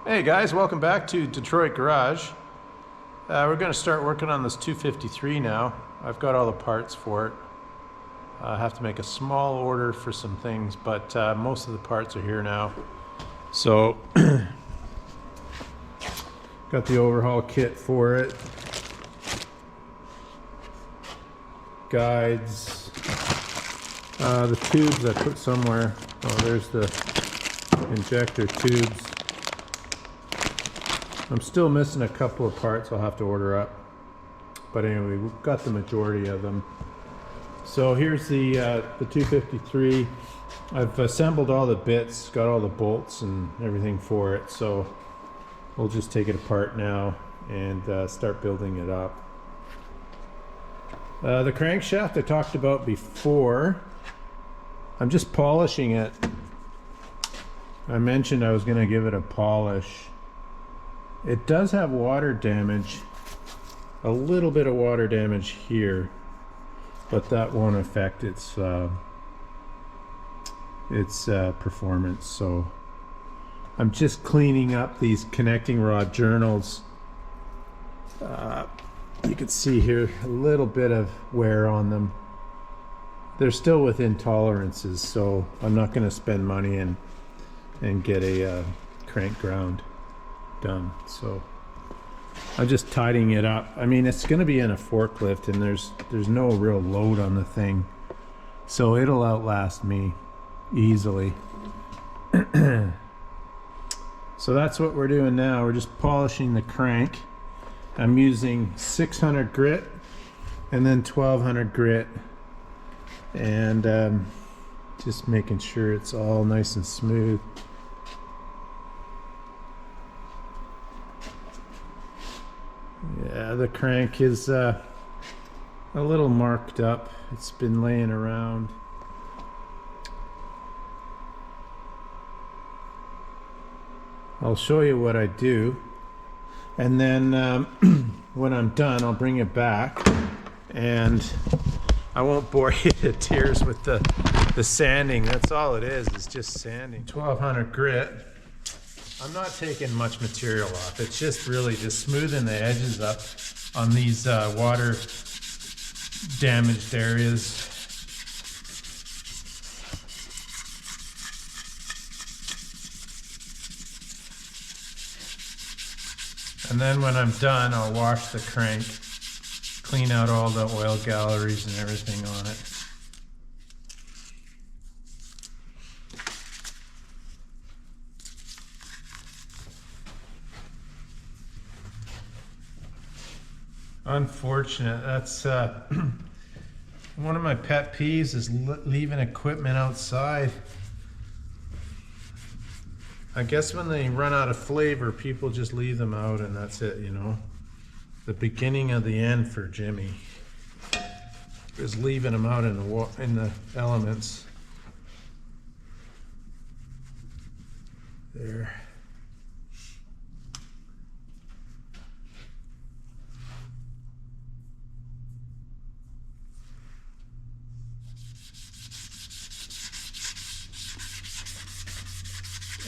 Hey guys, welcome back to Detroit Garage. We're going to start working on this 253 now. I've got all the parts for it. I have to make a small order for some things, but most of the parts are here now. So, got the overhaul kit for it. Guides. The tubes I put somewhere. Oh, there's the injector tubes. I'm still missing a couple of parts I'll have to order up. But anyway, we've got the majority of them. So here's the 253. I've assembled all the bits, got all the bolts and everything for it. So we'll just take it apart now and start building it up. The crankshaft I talked about before. I'm just polishing it. I mentioned I was going to give it a polish. It does have water damage, a little bit of water damage here, but that won't affect its performance. So I'm just cleaning up these connecting rod journals. You can see here a little bit of wear on them. They're still within tolerances, so I'm not going to spend money and get a crank ground done. So I'm just tidying it up. I mean, it's going to be in a forklift and there's no real load on the thing, so it'll outlast me easily. So that's what we're doing now. We're just polishing the crank. I'm using 600 grit and then 1200 grit, and just making sure it's all nice and smooth. Yeah, the crank is a little marked up. It's been laying around. I'll show you what I do, and then when I'm done I'll bring it back, and I won't bore you to tears with the sanding. That's all it is just sanding. 1200 grit. I'm not taking much material off. It's just really just smoothing the edges up on these water damaged areas. And then when I'm done, I'll wash the crank, clean out all the oil galleries and everything on it. Unfortunate. That's one of my pet peeves is leaving equipment outside. I guess when they run out of flavor, people just leave them out and that's it, you know. The beginning of the end for Jimmy is leaving them out in the elements. There.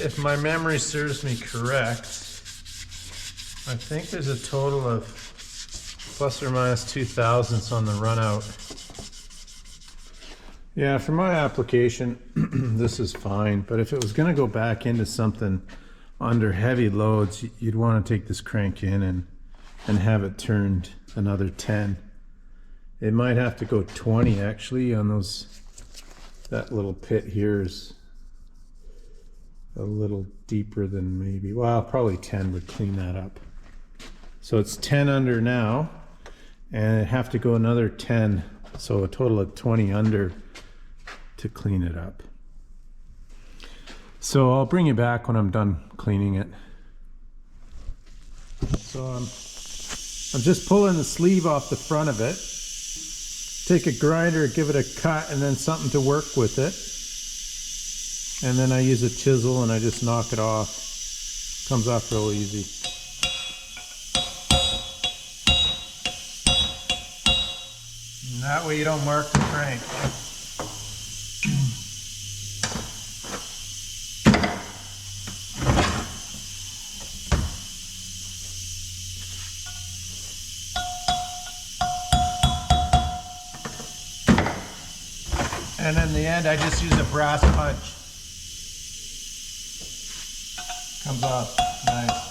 If my memory serves me correct, I think there's a total of plus or minus 2 thousandths on the run out. Yeah, for my application, this is fine, but if it was going to go back into something under heavy loads, you'd want to take this crank in and have it turned another 10. It might have to go 20 actually on those. That little pit here is a little deeper than maybe, well, probably 10 would clean that up. So it's 10 under now, and I have to go another 10, so a total of 20 under to clean it up. So I'll bring you back when I'm done cleaning it. So I'm just pulling the sleeve off the front of it. Take a grinder, give it a cut, and then something to work with it. And then I use a chisel and I just knock it off. Comes off real easy. And that way you don't mark the crank. And in the end, I just use a brass punch. Comes off nice.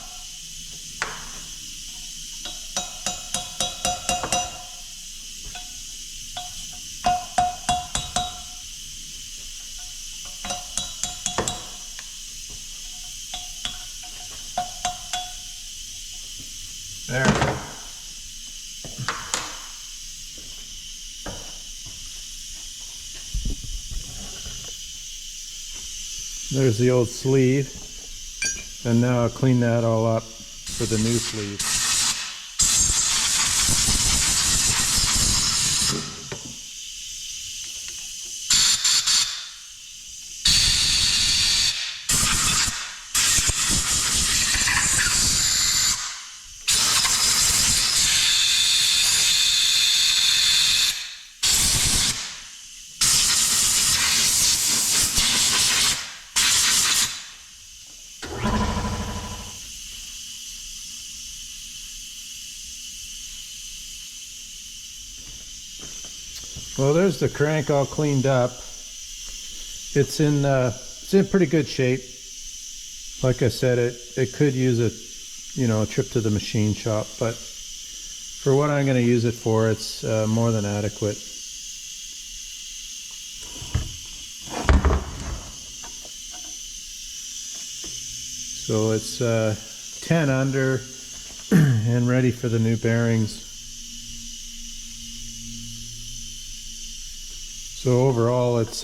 There. There's the old sleeve, and now I'll clean that all up for the new sleeve. Well, there's the crank all cleaned up. It's in pretty good shape. Like I said, it could use a trip to the machine shop, but for what I'm going to use it for, it's more than adequate. So it's 10 under and ready for the new bearings. So overall, it's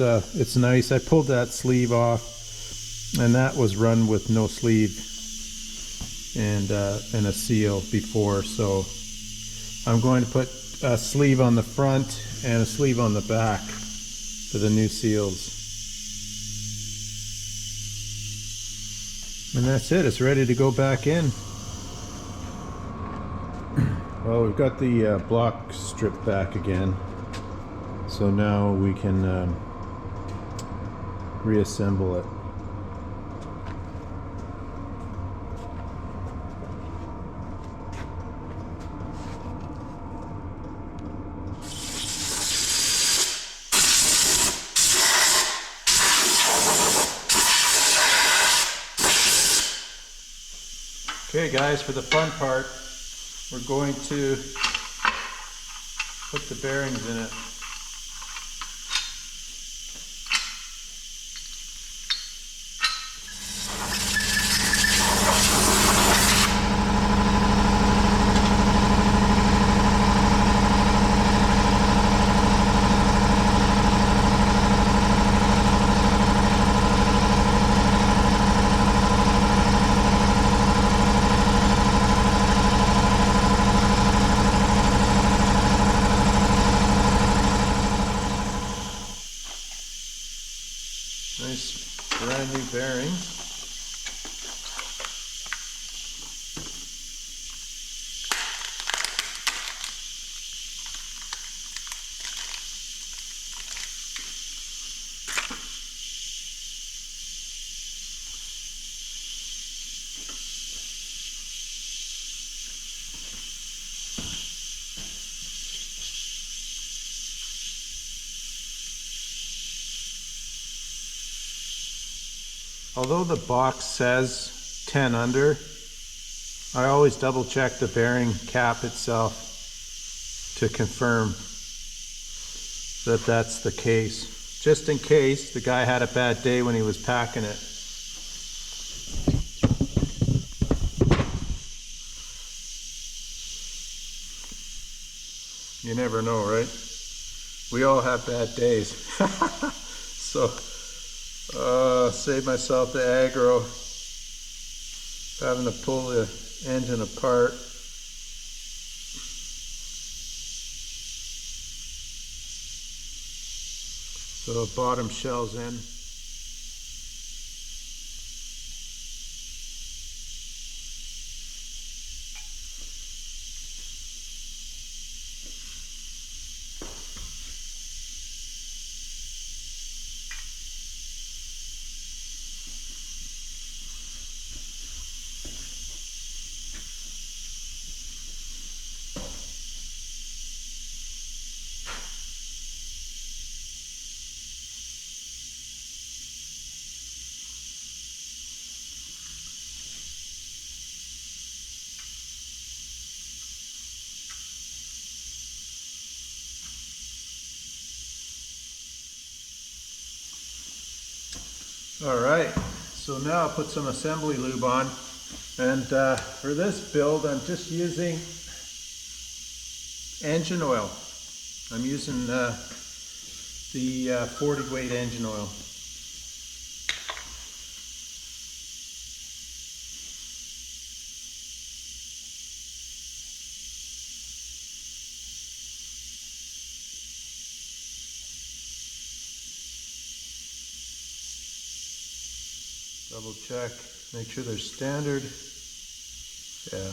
nice. I pulled that sleeve off, and that was run with no sleeve and a seal before. So I'm going to put a sleeve on the front and a sleeve on the back for the new seals. And that's it. It's ready to go back in. Well, we've got the block stripped back again. So now we can reassemble it. Okay guys, for the fun part, we're going to put the bearings in it. Nice brand new bearings. Although the box says 10 under, I always double check the bearing cap itself to confirm that that's the case. Just in case the guy had a bad day when he was packing it. You never know, right? We all have bad days. So save myself the aggro, having to pull the engine apart. So the bottom shell's in. All right, so now I'll put some assembly lube on. And for this build, I'm just using engine oil. I'm using the 40 weight engine oil. Double check, make sure they're standard. Yeah,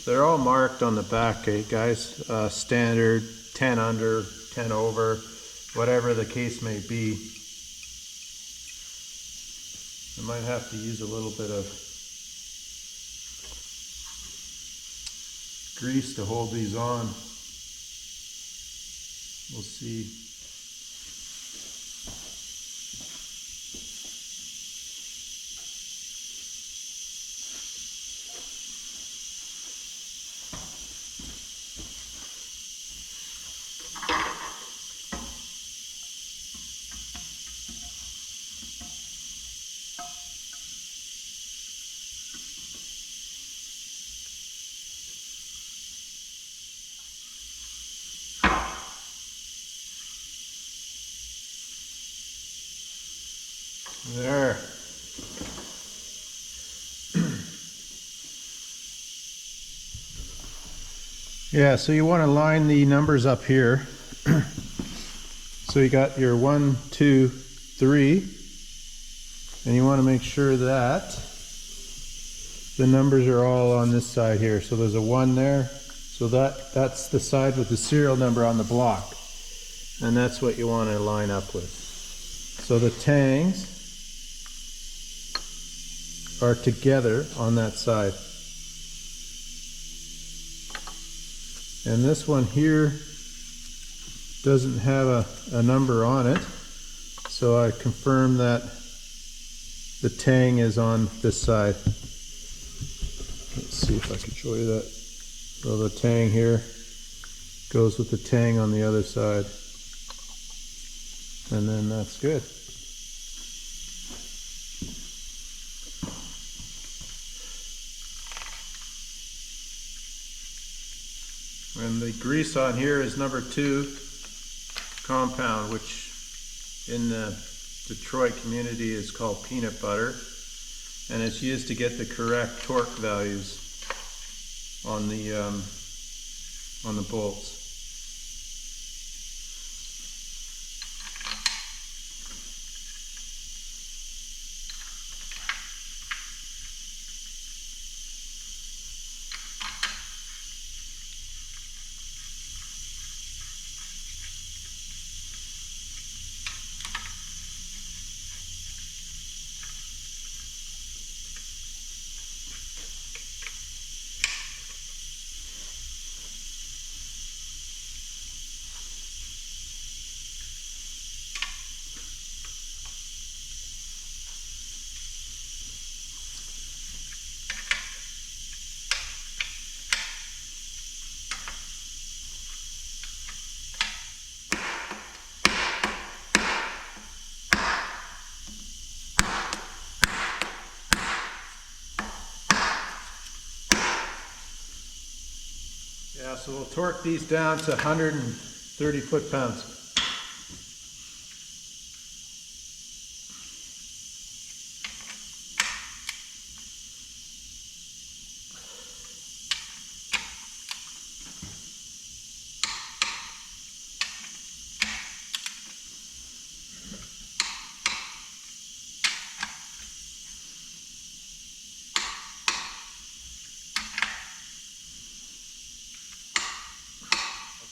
they're all marked on the back, eh, guys? Standard, 10 under, 10 over, whatever the case may be. I might have to use a little bit of grease to hold these on. We'll see. There. Yeah, so you want to line the numbers up here. So you got your 1, 2, 3, and you want to make sure that the numbers are all on this side here. So there's a 1 there, so that's the side with the serial number on the block, and that's what you want to line up with. So the tangs are together on that side. And this one here doesn't have a number on it, so I confirm that the tang is on this side. Let's see if I can show you that. So the tang here goes with the tang on the other side, and then that's good. And the grease on here is number 2 compound, which in the Detroit community is called peanut butter, and it's used to get the correct torque values on the bolts. Yeah, so we'll torque these down to 130 foot-pounds.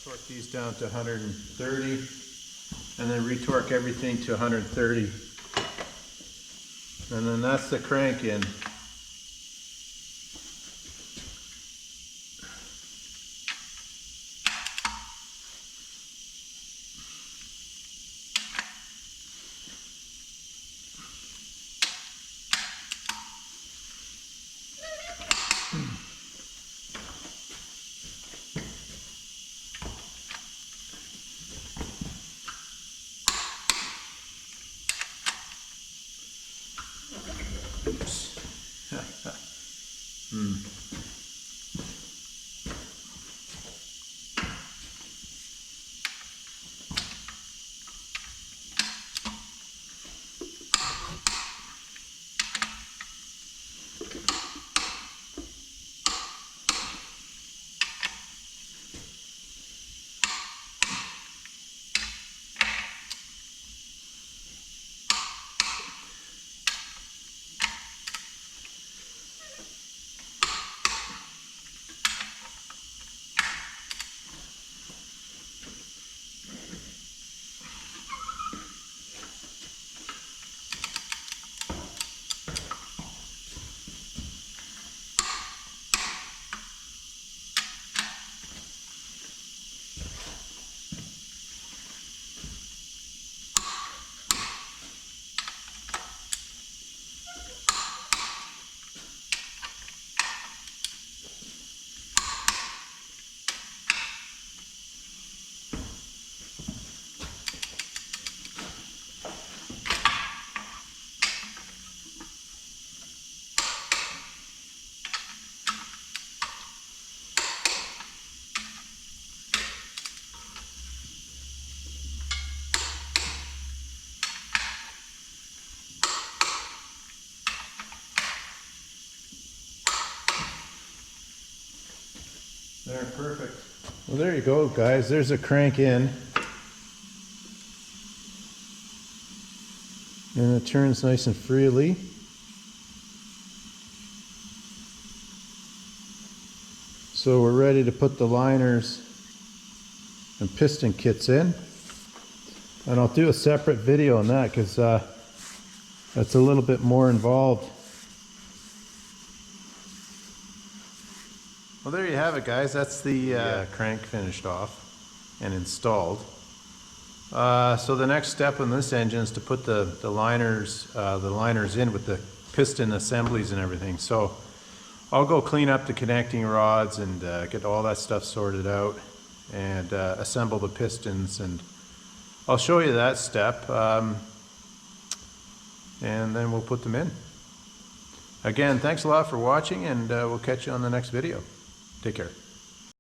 Torque these down to 130, and then retorque everything to 130, and then that's the crank in. There, perfect. Well, there you go, guys. There's a crank in. And it turns nice and freely. So we're ready to put the liners and piston kits in. And I'll do a separate video on that because that's a little bit more involved. Well, there you have it, guys. That's the crank finished off and installed. So the next step on this engine is to put the liners in with the piston assemblies and everything. So I'll go clean up the connecting rods and get all that stuff sorted out and assemble the pistons, and I'll show you that step, and then we'll put them in. Again, thanks a lot for watching, and we'll catch you on the next video. Take care.